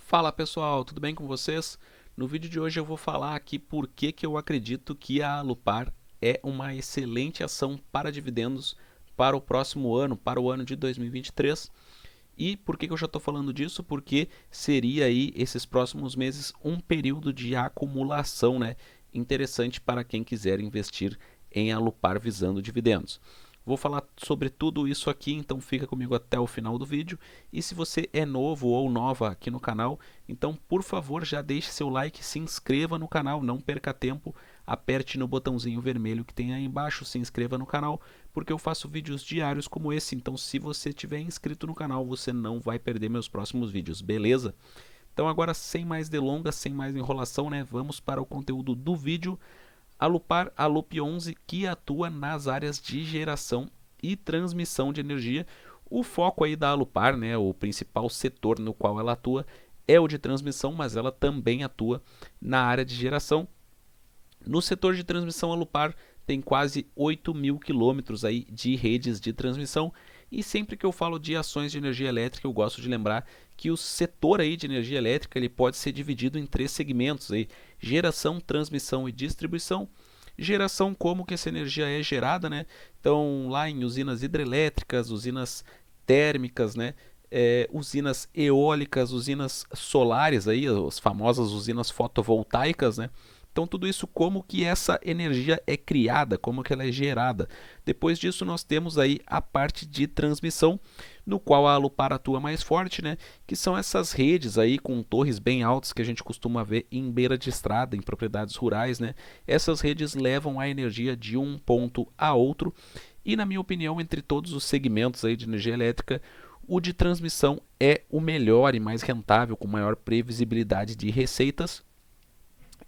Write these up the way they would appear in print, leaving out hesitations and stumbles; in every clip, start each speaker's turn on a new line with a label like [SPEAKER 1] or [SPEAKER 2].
[SPEAKER 1] Fala pessoal, tudo bem com vocês? No vídeo de hoje eu vou falar aqui por que eu acredito que a Alupar é uma excelente ação para dividendos para o próximo ano, para o ano de 2023. E por que eu já estou falando disso? Porque seria aí esses próximos meses um período de acumulação, né? Interessante para quem quiser investir em Alupar visando dividendos. Vou falar sobre tudo isso aqui, então fica comigo até o final do vídeo. E se você é novo ou nova aqui no canal, então por favor já deixe seu like, se inscreva no canal, não perca tempo, aperte no botãozinho vermelho que tem aí embaixo, se inscreva no canal, porque eu faço vídeos diários como esse, então se você tiver inscrito no canal, você não vai perder meus próximos vídeos, beleza? Então agora sem mais delongas, sem mais enrolação, né, vamos para o conteúdo do vídeo. Alupar, a Alup 11, que atua nas áreas de geração e transmissão de energia. O foco aí da Alupar, né, o principal setor no qual ela atua é o de transmissão, mas ela também atua na área de geração. No setor de transmissão, a Alupar tem quase 8 mil quilômetros aí de redes de transmissão. E sempre que eu falo de ações de energia elétrica, eu gosto de lembrar que o setor aí de energia elétrica ele pode ser dividido em três segmentos aí: geração, transmissão e distribuição. Geração, como que essa energia é gerada, né? Então, lá em usinas hidrelétricas, usinas térmicas, né? Usinas eólicas, usinas solares, aí, as famosas usinas fotovoltaicas, né? Então tudo isso como que essa energia é criada, como que ela é gerada. Depois disso nós temos aí a parte de transmissão, no qual a Alupar atua mais forte, né? Que são essas redes aí com torres bem altas que a gente costuma ver em beira de estrada, em propriedades rurais, né? Essas redes levam a energia de um ponto a outro e, na minha opinião, entre todos os segmentos aí de energia elétrica, o de transmissão é o melhor e mais rentável, com maior previsibilidade de receitas.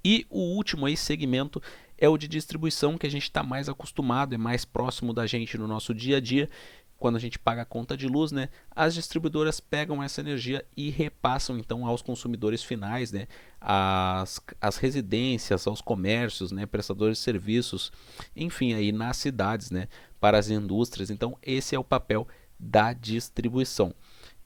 [SPEAKER 1] E o último aí segmento é o de distribuição, que a gente está mais acostumado, é mais próximo da gente no nosso dia a dia. Quando a gente paga a conta de luz, né, as distribuidoras pegam essa energia e repassam então aos consumidores finais, né, às residências, aos comércios, né, prestadores de serviços, enfim, aí nas cidades, né, para as indústrias. Então esse é o papel da distribuição.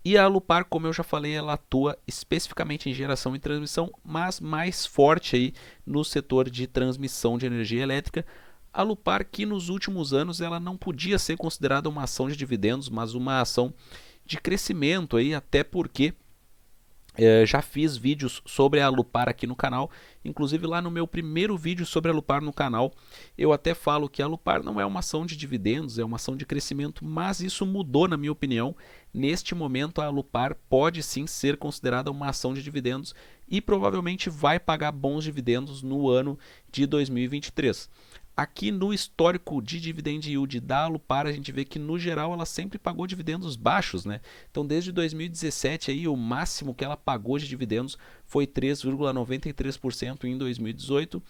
[SPEAKER 1] E a Alupar, como eu já falei, ela atua especificamente em geração e transmissão, mas mais forte aí no setor de transmissão de energia elétrica. A Alupar, que nos últimos anos ela não podia ser considerada uma ação de dividendos, mas uma ação de crescimento aí, até porque já fiz vídeos sobre a Alupar aqui no canal, inclusive lá no meu primeiro vídeo sobre a Alupar no canal, eu até falo que a Alupar não é uma ação de dividendos, é uma ação de crescimento, mas isso mudou na minha opinião. Neste momento a Alupar pode sim ser considerada uma ação de dividendos e provavelmente vai pagar bons dividendos no ano de 2023. Aqui no histórico de dividend yield da Alupar, a gente vê que no geral ela sempre pagou dividendos baixos, né? Então desde 2017 aí o máximo que ela pagou de dividendos foi 3,93% em 2018.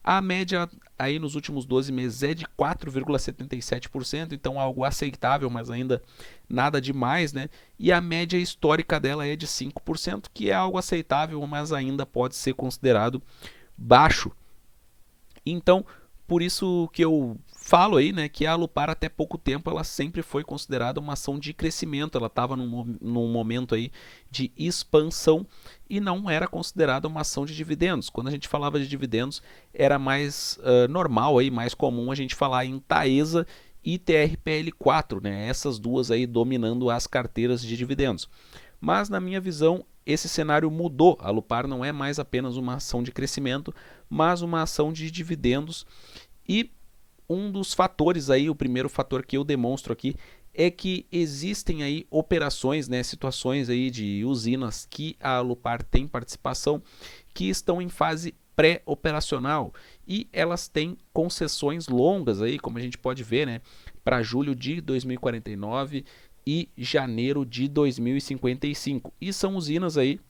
[SPEAKER 1] A média aí nos últimos 12 meses é de 4,77%, então algo aceitável, mas ainda nada demais, né? E a média histórica dela é de 5%, que é algo aceitável, mas ainda pode ser considerado baixo. Então, por isso que eu falo aí, né, que a Alupar até pouco tempo ela sempre foi considerada uma ação de crescimento, ela estava num momento aí de expansão e não era considerada uma ação de dividendos. Quando a gente falava de dividendos, era mais normal, aí, mais comum a gente falar em Taesa e TRPL4, né, essas duas aí dominando as carteiras de dividendos. Mas na minha visão, esse cenário mudou. A Alupar não é mais apenas uma ação de crescimento, mas uma ação de dividendos. E um dos fatores aí, o primeiro fator que eu demonstro aqui, é que existem aí operações, né, situações aí de usinas que a Alupar tem participação, que estão em fase pré-operacional e elas têm concessões longas aí, como a gente pode ver, né, para julho de 2049 e janeiro de 2055. E são usinas aí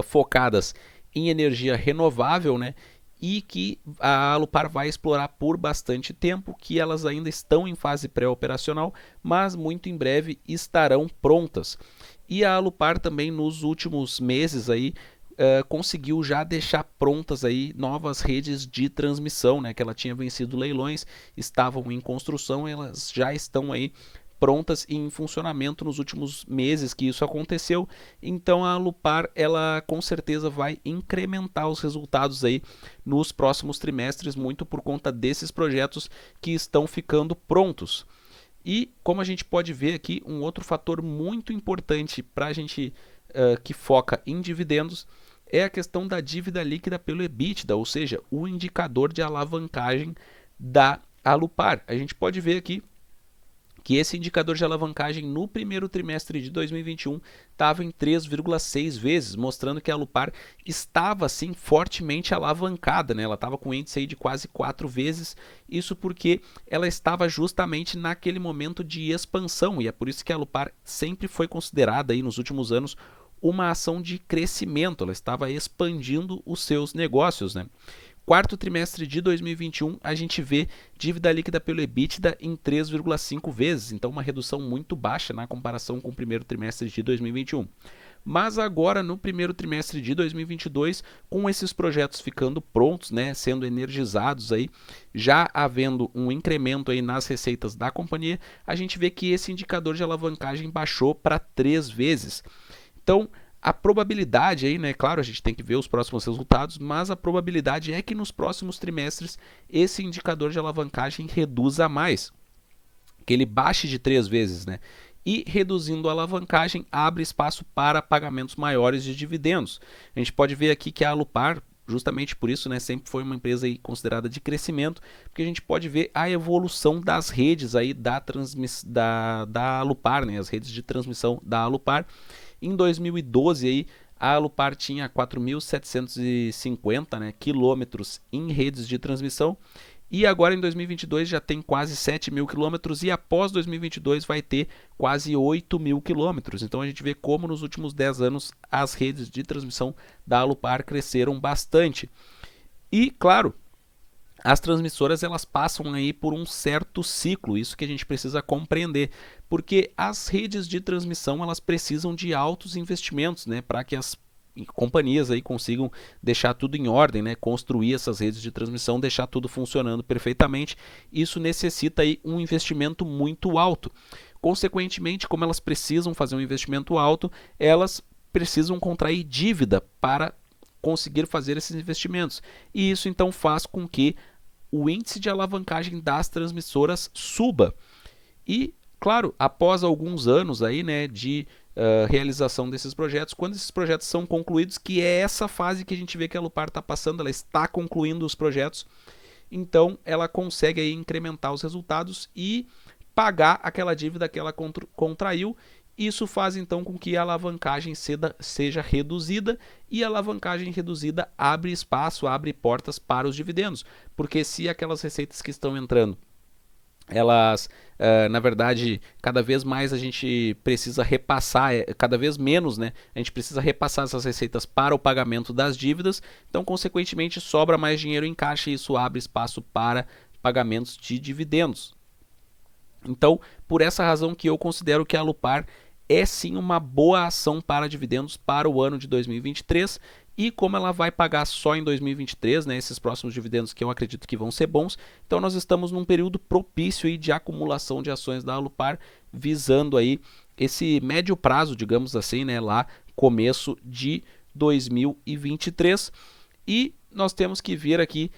[SPEAKER 1] focadas em energia renovável, né? E que a Alupar vai explorar por bastante tempo, que elas ainda estão em fase pré-operacional, mas muito em breve estarão prontas. E a Alupar também nos últimos meses aí conseguiu já deixar prontas aí novas redes de transmissão, né, que ela tinha vencido leilões, estavam em construção, elas já estão aí prontas e em funcionamento nos últimos meses que isso aconteceu. Então a Alupar, ela com certeza vai incrementar os resultados aí nos próximos trimestres, muito por conta desses projetos que estão ficando prontos. E como a gente pode ver aqui, um outro fator muito importante para a gente que foca em dividendos é a questão da dívida líquida pelo EBITDA, ou seja, o indicador de alavancagem da Alupar. A gente pode ver aqui que esse indicador de alavancagem no primeiro trimestre de 2021 estava em 3,6 vezes, mostrando que a Alupar estava assim fortemente alavancada, né? Ela estava com um índice aí de quase 4 vezes, isso porque ela estava justamente naquele momento de expansão, e é por isso que a Alupar sempre foi considerada aí nos últimos anos uma ação de crescimento, ela estava expandindo os seus negócios, né? Quarto trimestre de 2021, a gente vê dívida líquida pelo EBITDA em 3,5 vezes, então uma redução muito baixa na comparação com o primeiro trimestre de 2021. Mas agora, no primeiro trimestre de 2022, com esses projetos ficando prontos, né, sendo energizados aí, já havendo um incremento aí nas receitas da companhia, a gente vê que esse indicador de alavancagem baixou para 3 vezes. Então, a probabilidade aí, né, claro, a gente tem que ver os próximos resultados, mas a probabilidade é que nos próximos trimestres esse indicador de alavancagem reduza mais, que ele baixe de 3 vezes, né? E reduzindo a alavancagem, abre espaço para pagamentos maiores de dividendos. A gente pode ver aqui que a Alupar, justamente por isso, né, sempre foi uma empresa aí considerada de crescimento, porque a gente pode ver a evolução das redes aí da Alupar, né, as redes de transmissão da Alupar. Em 2012 aí, a Alupar tinha 4.750, né, quilômetros em redes de transmissão, e agora em 2022 já tem quase 7.000 quilômetros, e após 2022 vai ter quase 8.000 quilômetros. Então a gente vê como nos últimos 10 anos as redes de transmissão da Alupar cresceram bastante. E claro, as transmissoras elas passam aí por um certo ciclo, isso que a gente precisa compreender, porque as redes de transmissão elas precisam de altos investimentos, né, para que as companhias aí consigam deixar tudo em ordem, né, construir essas redes de transmissão, deixar tudo funcionando perfeitamente. Isso necessita aí um investimento muito alto. Consequentemente, como elas precisam fazer um investimento alto, elas precisam contrair dívida para conseguir fazer esses investimentos. E isso então faz com que o índice de alavancagem das transmissoras suba. E, claro, após alguns anos aí, né, de realização desses projetos, quando esses projetos são concluídos, que é essa fase que a gente vê que a Alupar está passando, ela está concluindo os projetos, então ela consegue aí incrementar os resultados e pagar aquela dívida que ela contraiu. Isso faz então com que a alavancagem seja reduzida, e a alavancagem reduzida abre espaço, abre portas para os dividendos, porque se aquelas receitas que estão entrando, elas, na verdade, cada vez mais a gente precisa repassar, cada vez menos, né? A gente precisa repassar essas receitas para o pagamento das dívidas, então, consequentemente, sobra mais dinheiro em caixa e isso abre espaço para pagamentos de dividendos. Então, por essa razão que eu considero que a Alupar é sim uma boa ação para dividendos para o ano de 2023, e como ela vai pagar só em 2023, né, esses próximos dividendos que eu acredito que vão ser bons, então nós estamos num período propício aí de acumulação de ações da Alupar, visando aí esse médio prazo, digamos assim, né, lá começo de 2023, e nós temos que ver aqui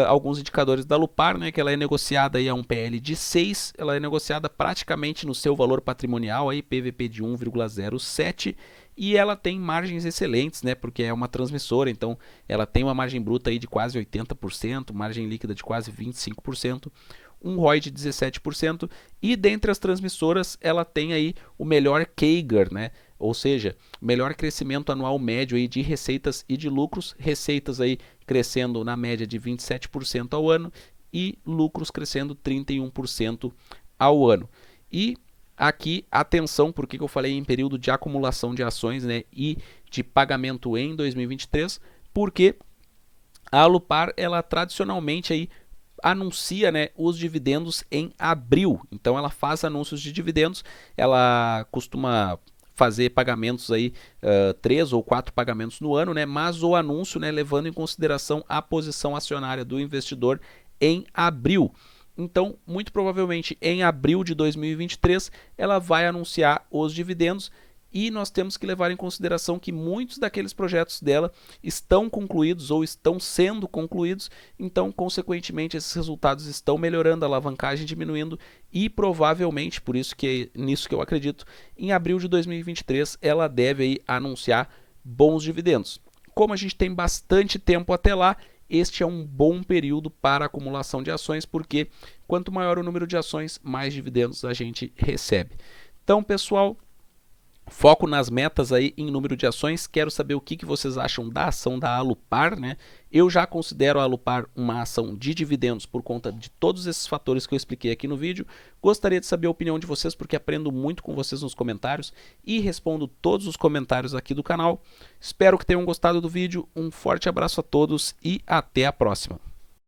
[SPEAKER 1] alguns indicadores da Alupar, né, que ela é negociada aí a um PL de 6, ela é negociada praticamente no seu valor patrimonial, aí, PVP de 1,07, e ela tem margens excelentes, né, porque é uma transmissora, então ela tem uma margem bruta aí de quase 80%, margem líquida de quase 25%, um ROI de 17%, e dentre as transmissoras ela tem aí o melhor CAGR, né, ou seja, melhor crescimento anual médio aí de receitas e de lucros, receitas aí crescendo na média de 27% ao ano e lucros crescendo 31% ao ano. E aqui, atenção, porque eu falei em período de acumulação de ações, né, e de pagamento em 2023, porque a Alupar, ela tradicionalmente aí anuncia, né, os dividendos em abril. Então ela faz anúncios de dividendos, ela costuma fazer pagamentos aí, 3 ou 4 pagamentos no ano, né, mas o anúncio, né, levando em consideração a posição acionária do investidor em abril. Então, muito provavelmente em abril de 2023, ela vai anunciar os dividendos e nós temos que levar em consideração que muitos daqueles projetos dela estão concluídos ou estão sendo concluídos, então, consequentemente, esses resultados estão melhorando, a alavancagem diminuindo e provavelmente, por isso que é nisso que eu acredito, em abril de 2023 ela deve aí anunciar bons dividendos. Como a gente tem bastante tempo até lá, este é um bom período para acumulação de ações, porque quanto maior o número de ações, mais dividendos a gente recebe. Então, pessoal, foco nas metas aí em número de ações. Quero saber o que vocês acham da ação da Alupar, né? Eu já considero a Alupar uma ação de dividendos por conta de todos esses fatores que eu expliquei aqui no vídeo. Gostaria de saber a opinião de vocês, porque aprendo muito com vocês nos comentários e respondo todos os comentários aqui do canal. Espero que tenham gostado do vídeo. Um forte abraço a todos e até a próxima.